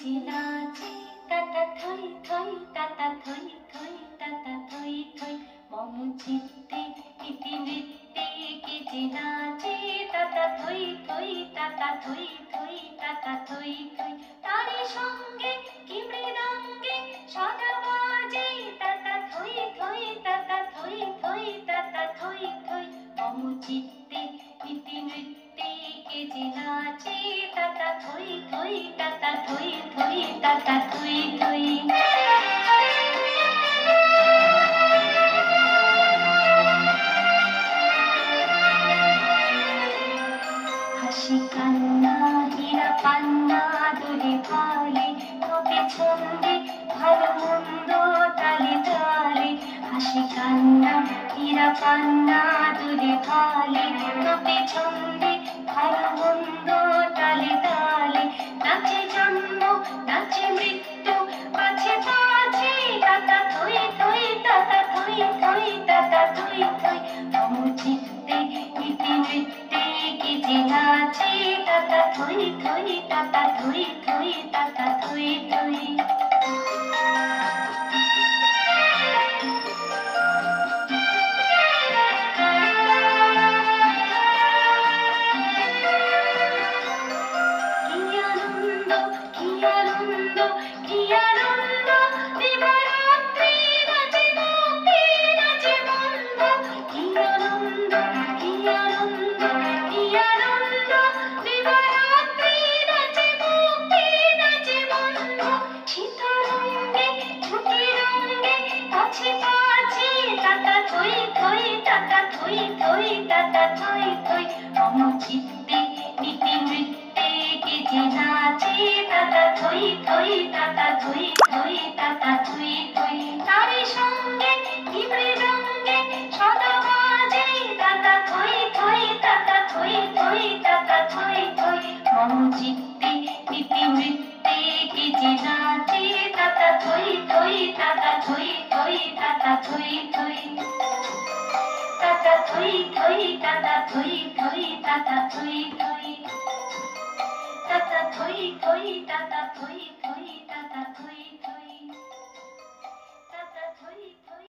যে নাচে তাতা থই থই তাতা থই থই তাতা থই থই মম চিত্তে ইতি নৃত্যে কে যে নাচে তাতা থই থই তাতা থই থই তাতা থই থই তারি সঙ্গে কি মৃদঙ্গে সদা বাজে তাতা থই থই তাতা থই থই তাতা থই থই মম চিত্তে ইতি নৃত্যে কে যে নাচে তাতা থই থই তাতা থই থই তাতা থই থই হাসি কান্না হীরা পান্না দোলে ভালে তবে ছন্দে ভালো মন্দ তালে তালে হাসি কান্না হীরা পান্না দোলে ভালে তবে ছন্দে ভালো মন্দ তালে তালে নাচে জন্ম নাচে মৃত্যু পাছে পাছে তাতা থই থই তাতা থই থই তাতা থই থই মম চিত্তে ইতি নৃত্যে কে যে নাচে তাতা থই থই তাতা থই থই তাতা থই থই চিত্তে নীতি নৃত্যে কে যে নাচে তাতা থই থই তাতা থই থই তাতা থই থই তারি সঙ্গে কি মৃদঙ্গে সদা বাজে তাতা থই থই তাতা থই থই তাতা থই থই মম চিত্তে নীতি নৃত্যে কে যে নাচে তাতা থই থই তাতা থই থই তাতা থই থই তাতা থই থই তাতা থই থই তাতা থই থই তাতা থই থই তাতা থই থই তাতা থই